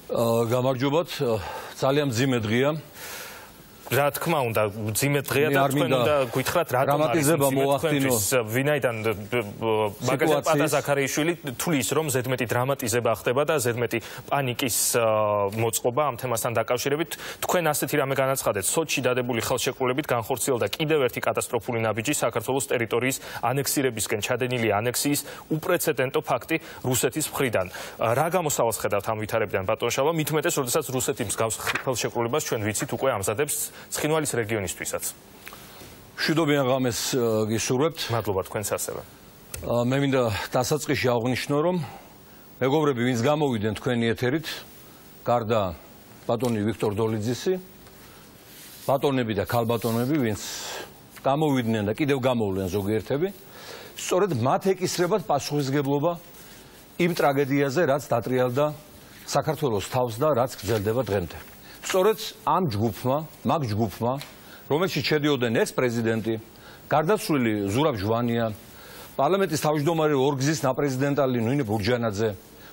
გამარჯობათ, ძალიან მძიმე დღეა. რა თქმა უნდა, მძიმე დღეა და თქვენ უნდა გითხრათ რატომ არის მოახდინოს ვინაიდან მაგალითად პატა ზაქარიაშვილი თulis რომ ზედმეტი დრამატიზება ხდება და ზედმეტი პანიკის მოწყობა ამ თემასთან დაკავშირებით თქვენ ასეთი რამე განაცხადეთ სოჩში დადებული ხელშეკრულებით განხორციელდა კიდევ ერთი კატასტროფული ნაბიჯი საქართველოს ტერიტორიის ანექსირებისკენ ჩადენილი ანექსიის უპრეცედენტო ფაქტი რუსეთის მხრიდან რა გამოსავალს ხედავთ ამ ვითარებიდან ბატონ შალვა მით უმეტეს როდესაც რუსეთი მსგავს ხელშეკრულებას ჩვენ ვიცით უკვე ამზადებს ცხინვალის რეგიონისთვისაც. მშვიდობიან ღამეს გისურვებთ. მადლობა თქვენს ასევე. მე მინდა დასაწყისში აღვნიშნო, რომ მეგობრები, ვინც გამოვიდნენ თქვენი ეთერით, გარდა ბატონი ვიქტორ დოლიძისი, ბატონები და ქალბატონები, ვინც გამოვიდნენ და კიდევ გამოვლენ ზოგიერთები, სწორედ მათ ეკისრებათ პასუხისმგებლობა იმ ტრაგედიაზე, რაც დატრიალდა საქართველოს თავს და რაც გრძელდება დღემდე. სწორედ ამ ჯგუფმა, მაგ ჯგუფმა, რომელშიც შედიოდნენ ექს-პრეზიდენტი, გარდაცვლილი ზურაბ ჟვანია, პარლამენტის თავმჯდომარე ორგზის ნაპრეზიდენტალი ნინო ბურჯანაძე,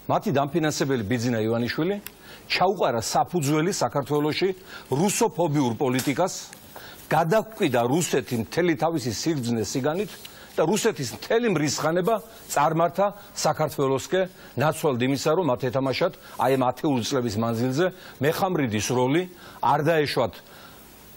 მათი დამფინანსებელი ბიძინა ივანიშვილი, ჩაუყარა საფუძველი საქართველოში რუსოფობიურ პოლიტიკას, გადაჰკვიდა რუსეთი მთელი თავისი სიგრძნე სიგანით და რუსეთის მთელი მრისხანება წარმართა საქართველოსკენ ნაცვალ იმისა, რომ მათ ეთამაშათ აი ამ 10 წლების მანძილზე მეხამრიდის როლი, არ დაეშვათ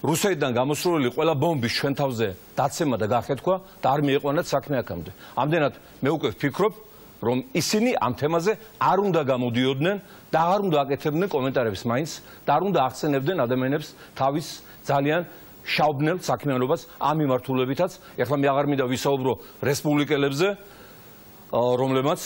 რუსეთიდან გამოსროლილი ყველა ბომბის ჩვენ თავზე დაცემა და გახეთქვა და არ მიიყვანათ საქმე აქამდე. ამდენად მე უკვე ვფიქრობ, რომ ისინი ამ თემაზე არ უნდა გამოდიოდნენ და არ უნდა აკეთებდნენ კომენტარებს მაინც და არ უნდა ახსენებდნენ ადამიანებს თავის ძალიან შაუბნელ საქმიანობას ამ მიმართულებითაც. ეხლა მე აღარ მინდა ვისაუბრო რესპუბლიკელებზე, რომლებმაც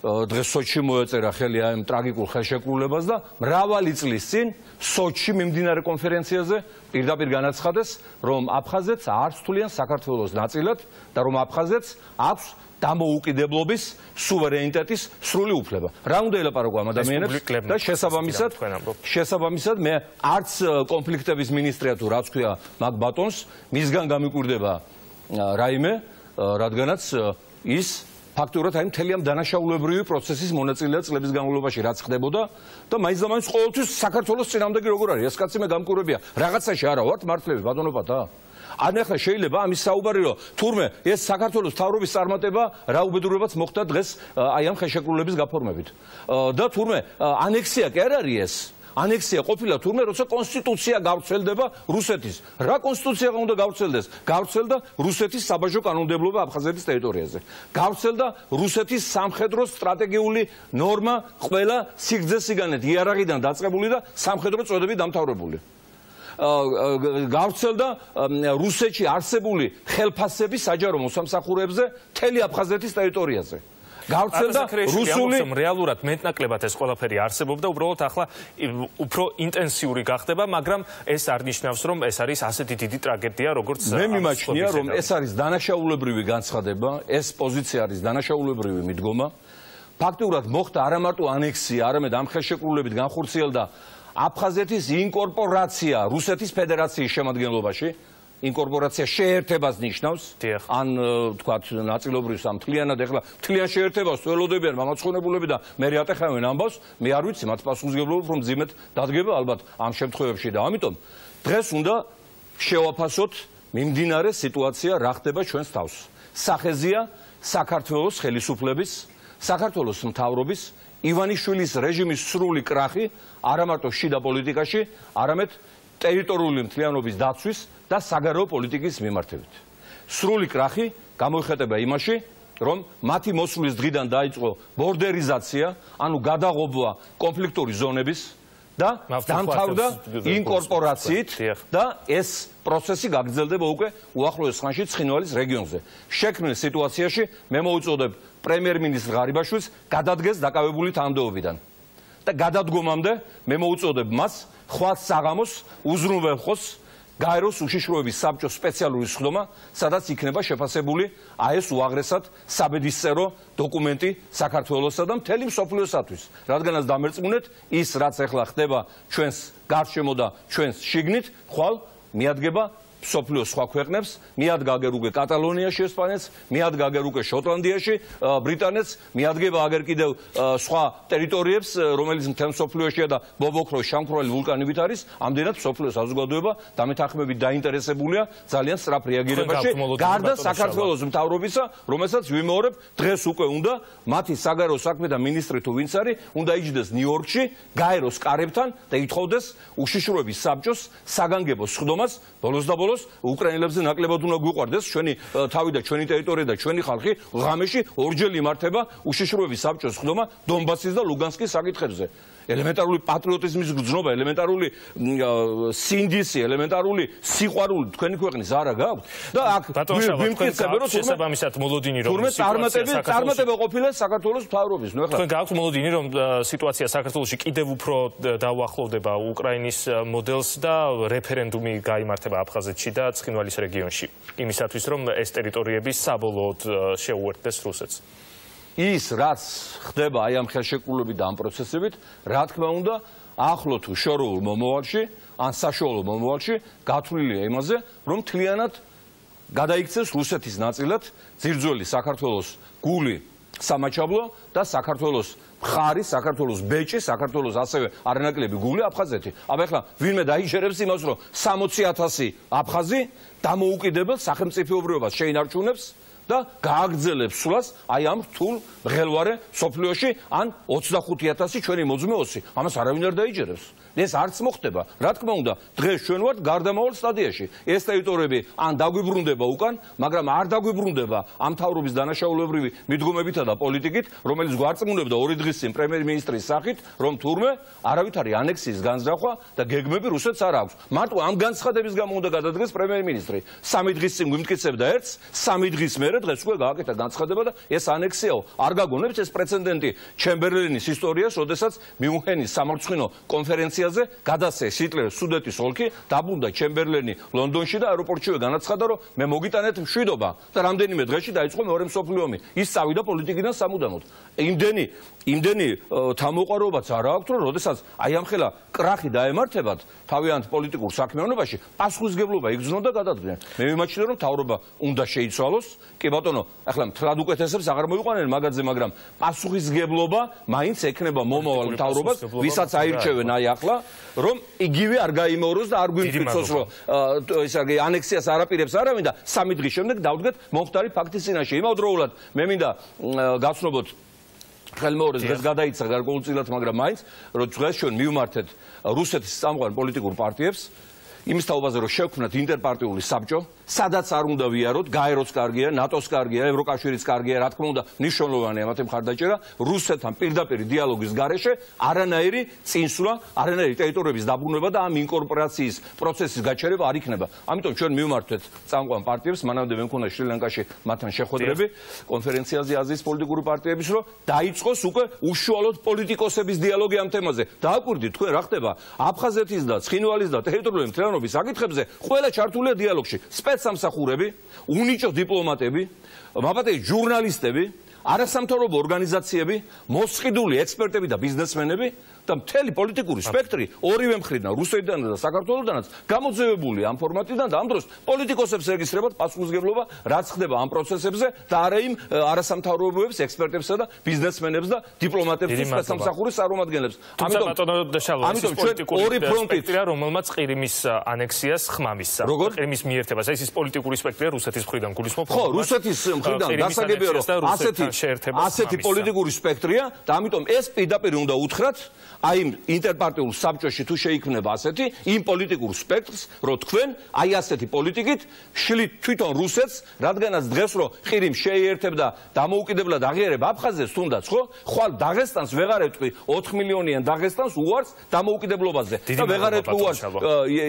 დღეს სოჩში მოეწერა ხელი ამ ტრაგიკულ ხელშეკრულებას და მრავალი წლის წინ სოჩში მიმდინარე კონფერენციაზე პირდაპირ განაცხადეს, რომ აფხაზეთს არ სთვლიან საქართველოს ნაწილად და რომ აფხაზეთს აქვს დამოუკიდებლობის, სუვერენიტეტის სრული უფლება. რა უნდა ელაპარაკო ამ ადამიანებს და შესაბამისად მე არც კონფლიქტების მინისტრია თუ რაც ქვია მაგ ბატონს, მისგან გამიკვირდება რაიმე, რადგანაც ის ფაქტურად აი მთელი ამ დანაშაულებრივი პროცესის მონაწილეა წლების განმავლობაში რაც ხდებოდა და მაინც და მაინც ყოველთვის საქართველოს წინამდები როგორ არის ეს კაცი მე გამკვირვებია რაღაცაში არა ვართ მართლები ბატონობათა ან ახლა შეიძლება ამის საუბარი რომ თურმე ეს საქართველოს თავრობის წარმატება რა უბედურებაც მოხდა დღეს აი ამ ხელშეკრულების გაფორმებით და თურმე ანექსია კი არ არის ეს ანექსია ყოფილა თურმე როცა კონსტიტუცია გავრცელდება რუსეთის რა კონსტიტუცია უნდა გავრცელდეს გავრცელდა რუსეთის საბაჟო კანონმდებლობა აფხაზეთის ტერიტორიაზე გავრცელდა რუსეთის სამხედრო სტრატეგიული ნორმა ყველა სიგრძე-სიგანით იარაღიდან დაწყებული და სამხედრო წოდები დამთავრებული გავრცელდა რუსეთში არსებული ხელფასები საჯარო მოსამსახურეებზე მთელი აფხაზეთის ტერიტორიაზე გავრცელდა რუსული რეალურად მეტნაკლებად ეს ყველაფერი არსებობდა უბრალოდ ახლა უფრო ინტენსიური გახდება მაგრამ ეს არ ნიშნავს რომ ეს არის ასეთი დიდი ტრაგედია როგორც მე მიმაჩნია რომ ეს არის დანაშაულებრივი განცხადება ეს პოზიცია არის დანაშაულებრივი მიდგომა ფაქტურად მოხდა არა მარტო ანექსია არამედ ამ ხელშეკრულებით განხორციელდა აფხაზეთის ინკორპორაცია რუსეთის ფედერაციის შემადგენლობაში ინკორპორაცია შეერთებას ნიშნავს ან თქვათ ნაწილობრივ სამთლიანად ეხლა მთლიან შეერთებას ველოდებიან მამაცხონებულები და მე ატეხავენ ამბავს მე არ ვიცი მათ პასუხისმგებლობა რომ ძიმეთ დადგება ალბათ ამ შემთხვევებში და ამიტომ დღეს უნდა შევაფასოთ მიმდინარე სიტუაცია რა ხდება ჩვენს თავს სახეზია საქართველოს ხელისუფლების საქართველოს მთავრობის ივანიშვილის რეჟიმის სრული კრახი არა მარტო შიდა პოლიტიკაში არამედ ტერიტორიული მთლიანობის დაცვის და საგარეო პოლიტიკის მიმართებით. სრული კრახი გამოიხატება იმაში, რომ მათი მოსვლის დღიდან დაიწყო ბორდერიზაცია, ანუ გადაღობა კონფლიქტური ზონების და დამთავრდა ინკორპორაციით და ეს პროცესი გაგრძელდება უკვე უახლოეს ხანში ცხინვალის რეგიონზე. შექმნილ სიტუაციაში მე მოვუწოდებ პრემიერ-მინისტრ ღარიბაშვილს გადადგეს დაკავებული თანამდებობიდან. და გადადგომამდე მე მოვუწოდებ მას ხვალ საღამოს უზრუნველყოს გაეროს უშიშროების საბჭოს სპეციალური სხდომა, სადაც იქნება შეფასებული ეს უაღრესად საბედისწერო დოკუმენტი საქართველოსა და მთელი მსოფლიოსათვის. რადგანაც დამერწმუნეთ, ის რაც ახლა ხდება ჩვენს გარშემო და ჩვენს შიგნით, ხვალ მიადგება სოფლიოს სხვა ქვეყნებს, მიადგა უკვე კატალონიაში ესპანეთს, მიადგა უკვე შოტლანდიაში ბრიტანეთს, მიადგება აგერ კიდევ სხვა ტერიტორიებს, რომელიც მთელ სოფლიოშია და ბობოქროს შამქრალი ვულკანებით არის, ამდენად სოფლიოს საზოგადოება დამეთანხმებით დაინტერესებულია ძალიან სწრაფ რეაგირებაში, გარდა საქართველოს მთავრობისა, რომელსაც ვიმეორებ, დღეს უკვე უნდა მათი საგარეო საქმეთა მინისტრი თუ ვინც არის, უნდა იჯდეს ნიუ-იორკში, გაეროს კარებთან და ითხოვდეს უშიშროების საბჭოს საგანგებო სხდომას, ბოლოს და ბოლოს უკრაინელებზე ნაკლებად უნდა გვიყვარდეს ჩვენი თავი და ჩვენი ტერიტორია და ჩვენი ხალხი ღამეში ორჯერ იმართება უშიშროების საბჭოს სხდომა დონბასის და ლუგანსკის საკითხებზე. ელემენტარული პატრიოტიზმის გრძნობა, ელემენტარული სინდისი, ელემენტარული სიყვარული თქვენი ქვეყნის არა გაქვთ და აქ ვიმტკიცებ რომ შესაბამისად მოლოდინი რომ წარმატება ყოფილა საქართველოს მთავრობის. ნუ ახლა თქვენ გაქვთ მოლოდინი რომ სიტუაცია საქართველოში კიდევ უფრო დაუახლოვდება უკრაინის მოდელს და რეფერენდუმი გაიმართება აფხაზეთში და ცხინვალის რეგიონში იმისათვის რომ ეს ტერიტორიები საბოლოოდ შეუერთდეს რუსეთს. ის რაც ხდება აი ამ ხელშეკრულებით და ამ პროცესებით, რა თქმა უნდა, ახლო თუ შორეულ მომავალში, ან საშუალო მომავალში გათვლილია იმაზე, რომ მთლიანად გადაიქცეს რუსეთის ნაწილად ძირძველი საქართველოს გული სამაჩაბლო და საქართველოს მხარი, საქართველოს ბეჭი, საქართველოს ასევე არანაკლები გული აფხაზეთი. აბა ახლა ვინმე დაიჯერებს იმას, რომ 60,000 აფხაზი დამოუკიდებელ სახელმწიფოებრიობას შეინარჩუნებს და გააგრძელებს სულას აი ამ რთულ მღელვარე სოფლიოში ან 25,000 ჩვენი მოძმეოსი. ამას არავინ არ დაიჯერებს. ეს არც მოხდება. რა თქმა უნდა, დღეს ჩვენ ვართ გარდამავალ სტადიაში. ეს ტერიტორიები ან დაგვიბრუნდება უკან, მაგრამ არ დაგვიბრუნდება ამ მთავრობის დანაშაულებრივი მიდგომებითა და პოლიტიკით, რომელიც გვარწმუნებდა 2 დღის წინ პრემიერ-მინისტრის სახით, რომ თურმე არავითარი ანექსიის განზრახვა და გეგმები რუსეთს არ აქვს. მარტო ამ განცხადების გამო უნდა გადადგეს პრემიერ-მინისტრი. 3 დღის წინ გვიმტკიცებდა ერთს, 3 დღის მერე დღეს უკვე გააკეთა განცხადება და ეს ანექსიაო. არ გაგონებთ ეს პრეცედენტი ჩემბერლენის ისტორიას, როდესაც მიუნხენის სამარცხინო კონფერენციაზე გადასცეს ჰიტლერის სუდეტის ოლქი, დაბრუნდა ჩემბერლენი ლონდონში და აეროპორტშივე განაცხადა, რომ მე მოგიტანეთ მშვიდობა და რამდენიმე დღეში დაიწყო მეორე მსოფლიო ომი. ის წავიდა პოლიტიკიდან სამუდამოდ. იმდენი თავმოყარობაც არ აქვს, რომ როდესაც აი ამ ხელა კრახი დაემართებათ თავიანთ პოლიტიკურ საქმიანობაში, პასუხისგებლობა იგრძნო და გადადგნენ. მე ვიმაჩნია, რომ მთავრობა უნდა შეიცვალოს. კი ბატონო, ახლა მთლად უკეთესებს აღარ მოიყვანენ მაგაზე, მაგრამ პასუხისგებლობა მაინც ექნება მომავალ მთავრობას, ვისაც აირჩევენ აი ახლა, რომ იგივე არ გაიმეოროს და არ გვიმტკიცოს, რომ ეს ანექსიას არაპირებს არავინ და 3 დღის შემდეგ დავდგეთ მომხდარი ფაქტის წინაშე. იმავდროულად მე მინდა გაცნობოთ ხელმეორეს დღეს გადაიცა გარკვეულწილად, მაგრამ მაინც რომ დღეს ჩვენ მივმართეთ რუსეთის წამყვან პოლიტიკურ პარტიებს იმის თაობაზე რომ შევქმნათ ინტერპარტიული საბჭო, სადაც არ უნდა ვიაროთ, გაეროც კარგია, ნატოს კარგია, ევროკავშირიც კარგია, რა თქმა უნდა, მნიშვნელოვანია მათი მხარდაჭერა, რუსეთთან პირდაპირ დიალოგის გარეშე არანაირი წინსვლა, არანაირი ტერიტორიების დაბრუნება და ამ ინკორპორაციის პროცესის გაჩერება არ იქნება. ამიტომ ჩვენ მივმართეთ წამყვან პარტიებს, მანამდე მე მქონდა შრი-ლანკაში მათთან შეხვედრები, კონფერენციაზე აზიის პოლიტიკური პარტიების, რომ დაიწყოს უკვე უშუალოდ პოლიტიკოსების დიალოგი ამ თემაზე. დააკვირდით თქვენ რა ხდება აფხაზეთის და ცხინვალის და ტერიტორიული მთლიანობის საკითხებზე, ყველა ჩართულია დიალოგში. სპეცსამსახურები, უნიჭო დიპლომატები, მაბატე ჟურნალისტები, არასამთავრობო ორგანიზაციები, მოსყიდული ექსპერტები და ბიზნესმენები და მთელი პოლიტიკური სპექტრი ორივე მხრიდან, რუსეთიდან და საქართველოსდანაც გამოძევებული ამ ფორმატიდან და ამ დროს პოლიტიკოსებს ეკისრებათ პასუხისგებლობა, რაც ხდება ამ პროცესებზე და არა იმ არასამთავრობოებს, ექსპერტებსა და ბიზნესმენებს და დიპლომატებს და სპეცსამსახურის წარმომადგენლებს. ამიტომ ჩვენ ორი ფრონტია, რომელმაც ყირიმის ანექსიას ხმამისსა. ყირიმის მიერთებას, ეს ის პოლიტიკური სპექტრია რუსეთის მხრიდან გულისხმობ. ხო, რუსეთის მხრიდან დასაგებია, რომ ასეთი პოლიტიკური სპექტრია და ამიტომ ეს პირდაპირ უნდა უთხრათ აი იმ ინტერპარტიულ საბჭოში თუ შეიქმნება ასეთი იმ პოლიტიკურ სპექტრს, რომ თქვენ აი ასეთი პოლიტიკით შლით თვითონ რუსეთს, რადგანაც დღეს რომ ყირიმს შეიერთებდა დამოუკიდებლად აღიარება აფხაზეთს თუნდაც, ხო? ხვალ დაღესტანს ვეღარ ეთქვი 4 მილიონიან დაღესტანს უარს დამოუკიდებლობაზე და ვეღარ ეთქვი უარს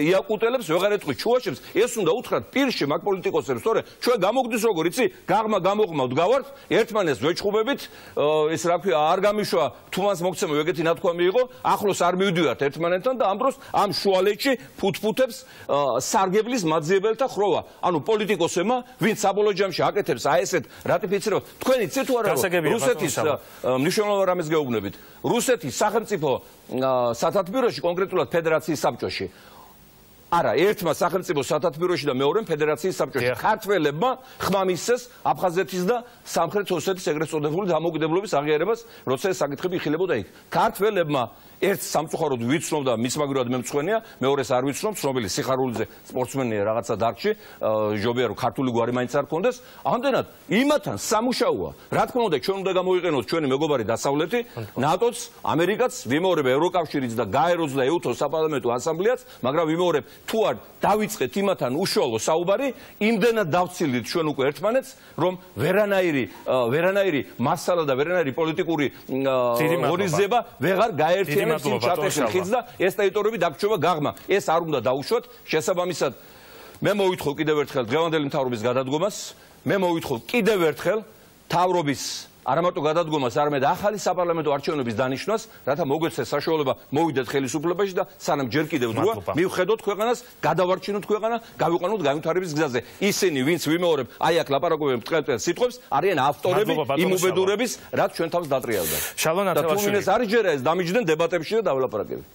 იაკუტელებს, ვეღარ ეთქვი ჩუვაშებს, ეს უნდა უთხრათ პირში მაგ პოლიტიკოსებს, თორე ჩვენ გამოგდის როგორ იცი, გაღმა გამოღმა ვდგავართ, ერთმანეს ვეჭხუბებით, ეს რა ქვია, არ გამიშვა თუმანს მოგცემა ეგეთი ნათქვამი იყო, ახლოს არ მივდივართ ერთმანეთთან და ამ დროს ამ შუალედში ფუთფუთებს სარგებლის მაძიებელთა ხროვა. ანუ პოლიტიკოსებმა, ვინც საბოლოო ჯამში აკეთებს აი ესეთ რატიფიცირებას, თქვენი ცით თუ არა რუსეთის მნიშვნელოვან რამეს გეუბნებით. რუსეთის სახელმწიფო სათათბიროში, კონკრეტულად ფედერაციის საბჭოში არა, ერთმა სახელმწიფო სათათბიროში და მეორემ ფედერაციის საბჭოში. ქართველებმა ხმა მისცეს აფხაზეთის და სამხრეთ ოსეთის ეგრეთ წოდებული დამოუკიდებლობის აღიარებას, როცა ეს საკითხები იხილებოდა იქ. ქართველებმა ერთს სამწუხაროდ ვიცნობ და მისმაგრად მემწვენია, მეორეს არ ვიცნობ, ცნობილი სიხარულიძე სპორტსმენია რაღაცა დარგში, ჯობია რომ ქართული გვარი მაინც არ ქონდეს. ამდენად იმათთან სამუშაოა. რა თქმა უნდა, ჩვენ უნდა გამოვიყენოთ ჩვენი მეგობარი დასავლეთი, ნატოც, ამერიკაც, ვიმეორებ ევროკავშირიც და გაეროს და ეუთოს საპარლამენტო ასამბლეაც, მაგრამ ვიმეორებ თუ არ დავიწყეთ იმათთან უშუალო საუბარი, იმდენად დავცილდით ჩვენ უკვე ერთმანეთს, რომ ვერანაირი მასალა და ვერანაირი პოლიტიკური ღონისძიება ვეღარ გაერთიანებს იმ ჩატეხილ ხიდს და ეს ტერიტორიები დაგვრჩება გაღმა. ეს არ უნდა დაუშვათ. შესაბამისად, მე მოვითხოვ კიდევ ერთხელ დღევანდელი მთავრობის გადადგომას, მე მოვითხოვ კიდევ ერთხელ მთავრობის არა მარტო გადადგომას, არამედ ახალი საპარლამენტო არჩევნების დანიშვნას, რათა მოგვეცეს საშუალება მოვიდეთ ხელისუფლებაში და სანამ ჯერ კიდევ დროა, მივხედოთ ქვეყანას, გადავარჩინოთ ქვეყანა, გავიყვანოთ განვითარების გზაზე. ისინი, ვინც ვიმეორებ, აი აქ ლაპარაკობენ მტყელტყელ სიტყვებს, არიან ავტორები იმ უბედურების, რაც ჩვენ თავს დატრიალდა. შალვა ნათელაშვილი. და თუ მინეს არ იჯერა ეს დამიჯდნენ დებატებში და დავლაპარაკებთ.